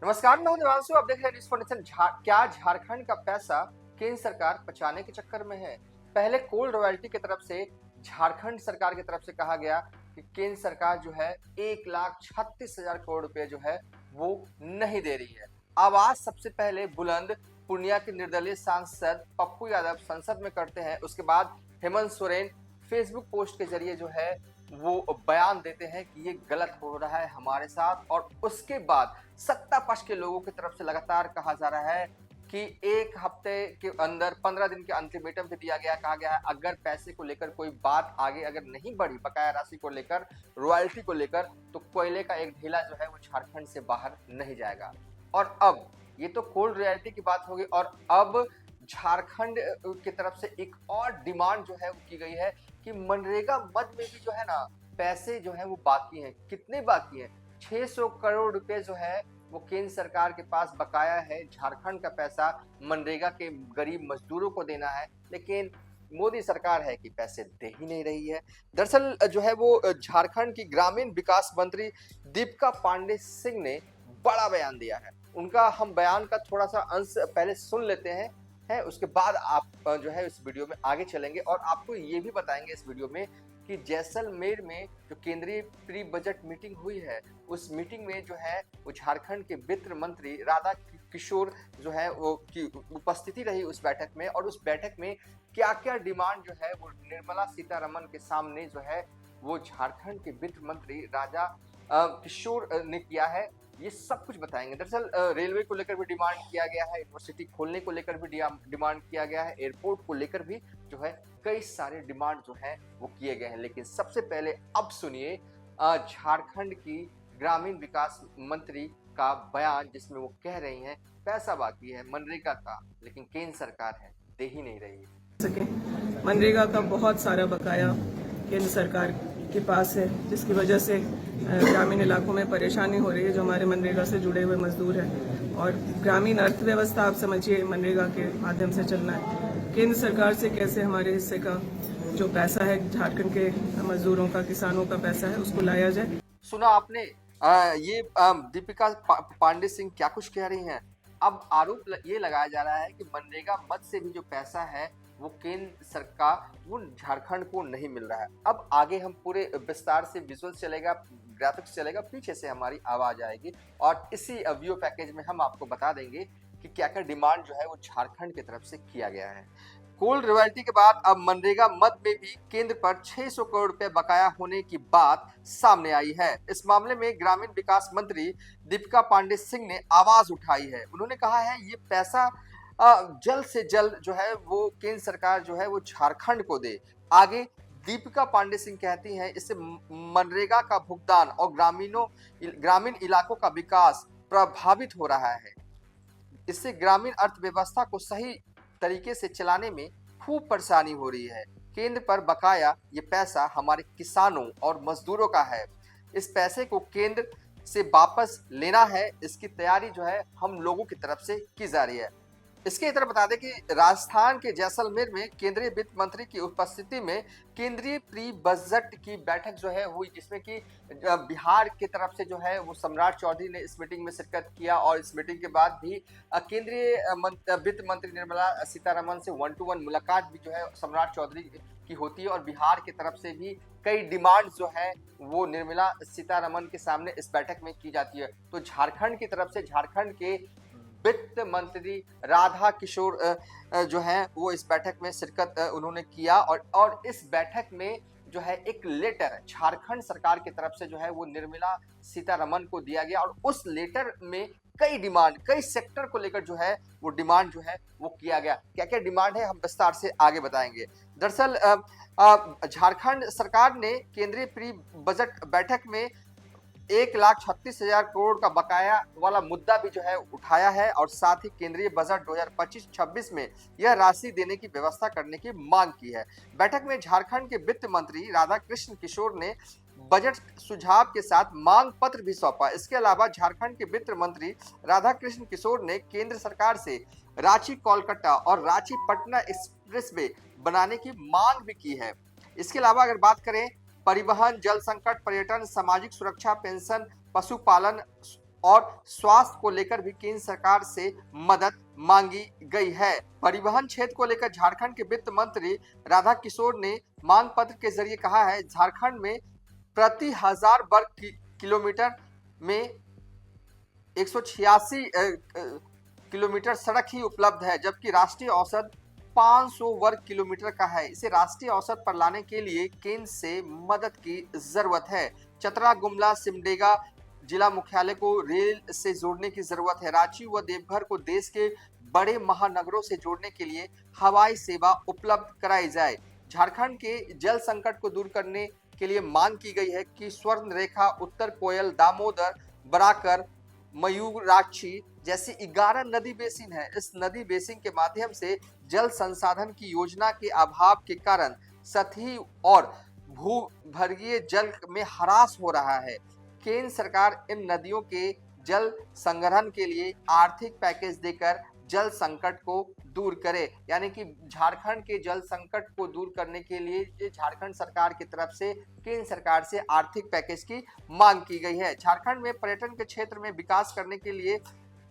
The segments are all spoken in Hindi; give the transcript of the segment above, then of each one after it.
नमस्कार, मैं हूं देवांशु। आप देख रहे हैं न्यूज़ फॉर क्या झारखंड का पैसा केंद्र सरकार बचाने के चक्कर में है? पहले कोल रॉयल्टी की तरफ से झारखंड सरकार की तरफ से कहा गया कि केंद्र सरकार जो है 1,36,000 करोड़ रुपए जो है वो नहीं दे रही है। अब आज सबसे पहले बुलंद पूर्णिया के निर्दलीय सांसद पप्पू यादव संसद में करते हैं। उसके बाद हेमंत सोरेन फेसबुक पोस्ट के जरिए जो है वो बयान देते हैं कि ये गलत हो रहा है हमारे साथ। और उसके बाद सत्ता पक्ष के लोगों की तरफ से लगातार कहा जा रहा है कि एक हफ्ते के अंदर 15 दिन के अल्टीमेटम भी दिया गया। कहा गया है अगर पैसे को लेकर कोई बात आगे अगर नहीं बढ़ी, बकाया राशि को लेकर, रॉयल्टी को लेकर, तो कोयले का एक ढेला जो है वो झारखंड से बाहर नहीं जाएगा। और अब ये तो कोल रॉयल्टी की बात होगी, और अब झारखंड की तरफ से एक और डिमांड जो है वो की गई है कि मनरेगा मद में भी जो है ना पैसे जो है वो बाकी हैं। कितने बाकी हैं? 600 करोड़ रुपए जो है वो केंद्र सरकार के पास बकाया है। झारखंड का पैसा मनरेगा के गरीब मजदूरों को देना है, लेकिन मोदी सरकार है कि पैसे दे ही नहीं रही है। दरअसल जो है वो झारखंड की ग्रामीण विकास मंत्री दीपिका पांडे सिंह ने बड़ा बयान दिया है। उनका हम बयान का थोड़ा सा अंश पहले सुन लेते हैं, है उसके बाद आप जो है इस वीडियो में आगे चलेंगे और आपको ये भी बताएंगे इस वीडियो में कि जैसलमेर में जो केंद्रीय प्री बजट मीटिंग हुई है, उस मीटिंग में जो है वो झारखंड के वित्त मंत्री राधा किशोर जो है वो की उपस्थिति रही उस बैठक में। और उस बैठक में क्या क्या डिमांड जो है वो निर्मला सीतारमन के सामने जो है वो झारखंड के वित्त मंत्री राजा किशोर ने किया है, ये सब कुछ बताएंगे। दरअसल रेलवे को लेकर भी डिमांड किया गया है, यूनिवर्सिटी खोलने को लेकर भी डिमांड किया गया है, एयरपोर्ट को लेकर भी जो है कई सारे डिमांड जो है वो किए गए हैं। लेकिन सबसे पहले अब सुनिए झारखंड की ग्रामीण विकास मंत्री का बयान, जिसमें वो कह रही हैं पैसा बाकी है मनरेगा का, लेकिन केंद्र सरकार है दे ही नहीं रही है। मनरेगा का बहुत सारा बकाया केंद्र सरकार के पास है, जिसकी वजह से ग्रामीण इलाकों में परेशानी हो रही है जो हमारे मनरेगा से जुड़े हुए मजदूर हैं। और ग्रामीण अर्थव्यवस्था आप समझिए मनरेगा के माध्यम से चलना है। केंद्र सरकार से कैसे हमारे हिस्से का जो पैसा है, झारखंड के मजदूरों का, किसानों का पैसा है, उसको लाया जाए। सुना आपने ये दीपिका पांडे सिंह क्या कुछ कह रही हैं। अब आरोप ये लगाया जा रहा है कि मनरेगा मद से भी जो पैसा है वो केंद्र सरकार वो झारखंड को नहीं मिल रहा है। अब आगे हम पूरे विस्तार से विजुअल चलेगा, ग्राफिक्स चलेगा, पीछे से हमारी आवाज आएगी और इसी वीडियो पैकेज में हम आपको बता देंगे कि क्या क्या डिमांड जो है वो झारखंड की तरफ से किया गया है। कोल रॉयल्टी के बाद अब मनरेगा मद में भी केंद्र पर 600 करोड़ रुपए बकाया होने की बात सामने आई है। इस मामले में ग्रामीण विकास मंत्री दीपिका पांडे सिंह ने आवाज उठाई है। उन्होंने कहा है ये पैसा जल्द से जल्द जो है वो केंद्र सरकार जो है वो झारखंड को दे। आगे दीपिका पांडे सिंह कहती हैं इससे मनरेगा का भुगतान और ग्रामीण इलाकों का विकास प्रभावित हो रहा है। इससे ग्रामीण अर्थव्यवस्था को सही तरीके से चलाने में खूब परेशानी हो रही है। केंद्र पर बकाया ये पैसा हमारे किसानों और मजदूरों का है। इस पैसे को केंद्र से वापस लेना है, इसकी तैयारी जो है हम लोगों की तरफ से की जा रही है। इसके तरफ बता दें कि राजस्थान के जैसलमेर में केंद्रीय वित्त मंत्री की उपस्थिति में केंद्रीय प्री बजट की बैठक जो है हुई, जिसमें कि बिहार की तरफ से जो है वो सम्राट चौधरी ने इस मीटिंग में शिरकत किया। और इस मीटिंग के बाद भी केंद्रीय वित्त मंत्री निर्मला सीतारमन से 1-to-1 मुलाकात भी जो है सम्राट चौधरी की होती है। और बिहार की तरफ से भी कई डिमांड जो है वो निर्मला सीतारमन के सामने इस बैठक में की जाती है। तो झारखंड की तरफ से झारखंड के वित्त मंत्री राधा किशोर जो है वो इस बैठक में शिरकत उन्होंने किया। और इस बैठक में जो है एक लेटर झारखंड सरकार की तरफ से जो है वो निर्मला सीतारमन को दिया गया। और उस लेटर में कई डिमांड, कई सेक्टर को लेकर जो है वो डिमांड जो है वो किया गया। क्या क्या डिमांड है हम विस्तार से आगे बताएंगे। दरअसल झारखंड सरकार ने केंद्रीय प्री बजट बैठक में 1,36,000 करोड़ का बकाया वाला मुद्दा भी जो है उठाया है और साथ ही केंद्रीय बजट 2025-26 में यह राशि देने की व्यवस्था करने की मांग की है। बैठक में झारखंड के वित्त मंत्री राधा कृष्ण किशोर ने बजट सुझाव के साथ मांग पत्र भी सौंपा। इसके अलावा झारखंड के वित्त मंत्री राधा कृष्ण किशोर ने केंद्र सरकार से रांची कोलकाता और रांची पटना एक्सप्रेसवे बनाने की मांग भी की है। इसके अलावा अगर बात करें परिवहन, जल संकट, पर्यटन, सामाजिक सुरक्षा, पेंशन, पशुपालन, और स्वास्थ्य को लेकर भी केंद्र सरकार से मदद मांगी गई है। परिवहन क्षेत्र को लेकर झारखंड के वित्त मंत्री राधा किशोर ने मांग पत्र के जरिए कहा है, झारखंड में प्रति 1000 वर्ग किलोमीटर में 186 किलोमीटर सड़क ही उपलब्ध है, जबकि राष्ट्रीय औसत 500 वर्ग किलोमीटर का है। इसे राष्ट्रीय औसत पर लाने के लिए केंद्र से मदद की जरूरत है। चतरा, गुमला, सिमडेगा जिला मुख्यालय को रेल से जोड़ने की जरूरत है। रांची व देवघर को देश के बड़े महानगरों से जोड़ने के लिए हवाई सेवा उपलब्ध कराई जाए। झारखंड के जल संकट को दूर करने के लिए मांग की गई है कि स्वर्ण रेखा, उत्तर कोयल, दामोदर, बराकर, मयूराक्षी जैसी 11 नदी बेसिन है। इस नदी बेसिन के माध्यम से जल संसाधन की योजना के अभाव के कारण सतही और भूगर्भीय जल में ह्रास हो रहा है। केंद्र सरकार इन नदियों के जल संग्रहण के लिए आर्थिक पैकेज देकर जल संकट को दूर करे। यानी कि झारखंड के जल संकट को दूर करने के लिए झारखंड सरकार की तरफ से केंद्र सरकार से आर्थिक पैकेज की मांग की गई है। झारखंड में पर्यटन के क्षेत्र में विकास करने के लिए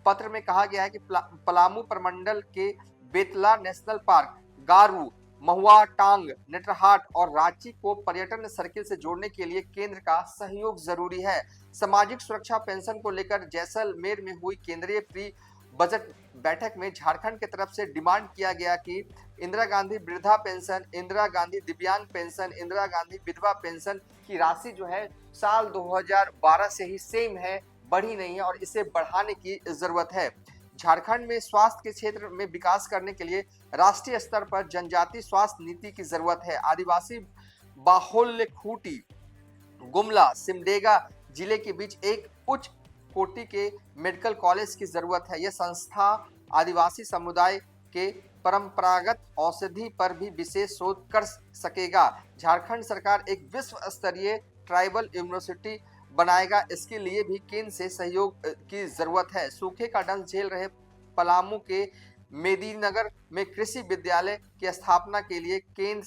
पत्र में कहा गया है कि पलामू प्रमंडल के बेतला नेशनल पार्क, गारू, महुआ, टांग, नेत्रहाट और रांची को पर्यटन सर्किल से जोड़ने के लिए केंद्र का सहयोग जरूरी है। सामाजिक सुरक्षा पेंशन को लेकर जैसलमेर में हुई केंद्रीय प्री बजट बैठक में झारखंड की तरफ से डिमांड किया गया कि इंदिरा गांधी वृद्धा पेंशन, इंदिरा गांधी दिव्यांग पेंशन, इंदिरा गांधी विधवा पेंशन की राशि जो है साल 2012 से ही सेम है, बढ़ी नहीं है और इसे बढ़ाने की जरूरत है। झारखंड में स्वास्थ्य के क्षेत्र में विकास करने के लिए राष्ट्रीय स्तर पर जनजातीय स्वास्थ्य नीति की जरूरत है। आदिवासी बाहुल्य खूंटी, गुमला, सिमडेगा जिले के बीच एक उच्च कोटि के मेडिकल कॉलेज की जरूरत है। यह संस्था आदिवासी समुदाय के परंपरागत औषधि पर भी विशेष शोध कर सकेगा। झारखंड सरकार एक विश्व स्तरीय ट्राइबल यूनिवर्सिटी बनाएगा, इसके लिए भी केंद्र से सहयोग की जरूरत है। सूखे का दंश झेल रहे पलामू के मेदिनीनगर में कृषि विद्यालय की स्थापना के लिए केंद्र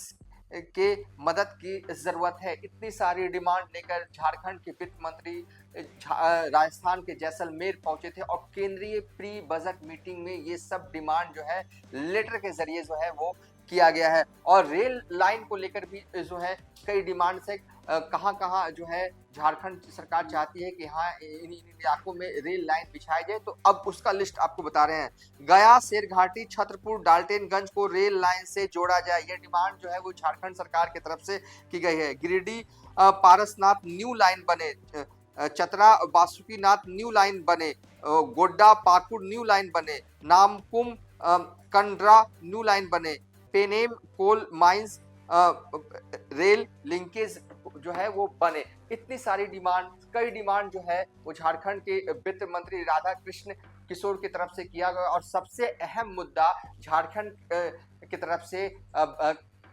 के मदद की जरूरत है। इतनी सारी डिमांड लेकर झारखंड के वित्त मंत्री राजस्थान के जैसलमेर पहुंचे थे और केंद्रीय प्री बजट मीटिंग में ये सब डिमांड जो है लेटर के जरिए जो है वो किया गया है। और रेल लाइन को लेकर भी जो है कई डिमांड्स है। कहां जो है झारखंड सरकार चाहती है कि हाँ इन इलाकों में रेल लाइन बिछाई जाए, तो अब उसका लिस्ट आपको बता रहे हैं। गया, शेरघाटी, छतरपुर, डाल्टनगंज को रेल लाइन से जोड़ा जाए, ये डिमांड जो है वो झारखंड सरकार की तरफ से की गई है। गिरिडीह पारसनाथ न्यू लाइन बने, चतरा बासुकीनाथ न्यू लाइन बने, गोड्डा पाकुड़ न्यू लाइन बने, नामकुम कंड्रा न्यू लाइन बने, पेनेम कोल माइंस रेल लिंकेज जो है वो बने। इतनी सारी डिमांड, कई डिमांड जो है वो झारखंड के वित्त मंत्री राधा कृष्ण किशोर की तरफ से किया गया। और सबसे अहम मुद्दा झारखंड की तरफ से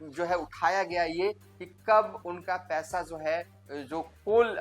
जो है उठाया गया ये कि कब उनका पैसा जो है, जो कोल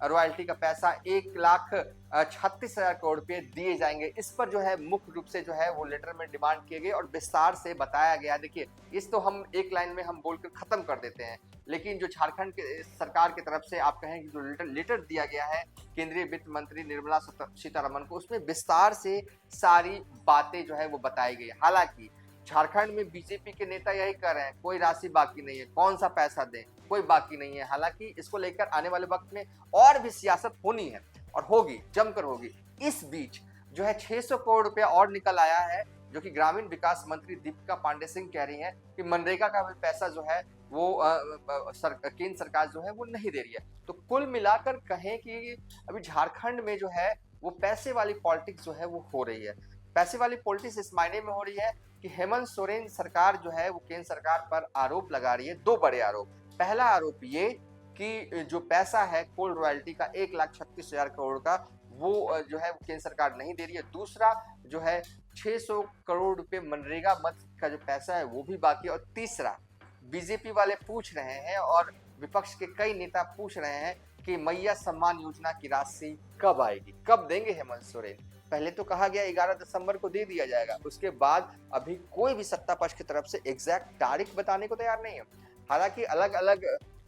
रॉयल्टी का पैसा 1,36,000 करोड़ रुपए दिए जाएंगे, इस पर जो है मुख्य रूप से जो है वो लेटर में डिमांड किए गए और विस्तार से बताया गया। देखिए, इस तो हम एक लाइन में हम बोलकर खत्म कर देते हैं, लेकिन जो झारखंड के सरकार की तरफ से आप कहें कि जो लेटर दिया गया है केंद्रीय वित्त मंत्री निर्मला सीतारमण को, उसमें विस्तार से सारी बातें जो है वो बताई गई। हालांकि झारखंड में बीजेपी के नेता यही कह रहे हैं कोई राशि बाकी नहीं है, कौन सा पैसा दें, कोई बाकी नहीं है। हालांकि इसको लेकर आने वाले वक्त में और भी सियासत होनी है और होगी, जमकर होगी। इस बीच जो है 600 करोड़ रुपया और निकल आया है, जो कि ग्रामीण विकास मंत्री दीपिका पांडे सिंह कह रही हैं कि मनरेगा का भी पैसा जो है वो केंद्र सरकार जो है वो नहीं दे रही है। तो कुल मिलाकर कहें कि अभी झारखंड में जो है वो पैसे वाली पॉलिटिक्स जो है वो हो रही है। पैसे वाली पॉलिटिक्स इस मायने में हो रही है कि हेमंत सोरेन सरकार जो है वो केंद्र सरकार पर आरोप लगा रही है, दो बड़े आरोप। पहला आरोप ये कि जो पैसा है कोल रॉयल्टी का 1,36,000 करोड़ का, वो जो है केंद्र सरकार नहीं दे रही है। दूसरा जो है 600 करोड़ रुपए मनरेगा मद का जो पैसा है वो भी बाकी। और तीसरा, बीजेपी वाले पूछ रहे हैं और विपक्ष के कई नेता पूछ रहे हैं कि मैया सम्मान योजना की राशि कब आएगी, कब देंगे हेमंत सोरेन। पहले तो कहा गया 11 दिसंबर को दे दिया जाएगा, उसके बाद अभी कोई भी सत्ता पक्ष की तरफ से एग्जैक्ट तारीख बताने को तैयार नहीं है। हालांकि अलग अलग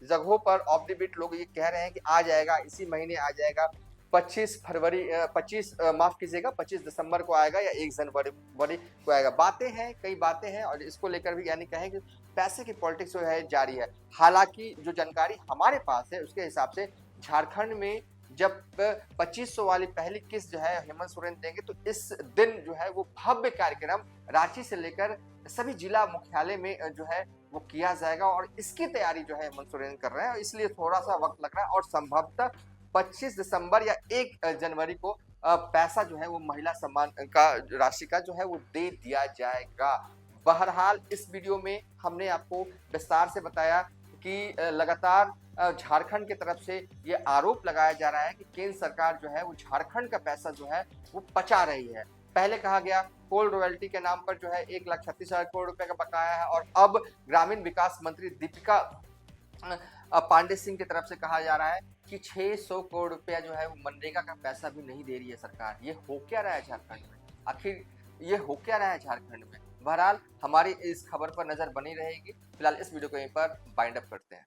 जगहों पर ऑफ द बीट लोग ये कह रहे हैं कि आ जाएगा, इसी महीने आ जाएगा। 25 फरवरी 25 माफ कीजिएगा 25 दिसंबर को आएगा या 1 जनवरी को आएगा। बातें हैं, कई बातें हैं और इसको लेकर भी यानी कहें कि पैसे की पॉलिटिक्स जो है जारी है। हालांकि जो जानकारी हमारे पास है उसके हिसाब से झारखंड में जब 2500 वाली पहली किस्त जो है हेमंत सोरेन देंगे तो इस दिन जो है वो भव्य कार्यक्रम रांची से लेकर सभी जिला मुख्यालय में जो है वो किया जाएगा और इसकी तैयारी जो है हेमंत सोरेन कर रहे हैं, इसलिए थोड़ा सा वक्त लग रहा है और संभवतः 25 दिसंबर या 1 जनवरी को पैसा जो है वो महिला सम्मान का राशि का जो है वो दे दिया जाएगा। बहरहाल इस वीडियो में हमने आपको विस्तार से बताया कि लगातार झारखंड की तरफ से ये आरोप लगाया जा रहा है कि केंद्र सरकार जो है वो झारखंड का पैसा जो है वो पचा रही है। पहले कहा गया कोल रॉयल्टी के नाम पर जो है 1,36,000 करोड़ रुपए का बकाया है और अब ग्रामीण विकास मंत्री दीपिका पांडे सिंह की तरफ से कहा जा रहा है कि 600 करोड़ रुपया जो है वो मनरेगा का पैसा भी नहीं दे रही है सरकार। ये हो क्या रहा है झारखंड में? आखिर ये हो क्या रहा है झारखंड में? बहरहाल हमारी इस खबर पर नजर बनी रहेगी। फिलहाल इस वीडियो को यहीं पर बाइंड अप करते हैं।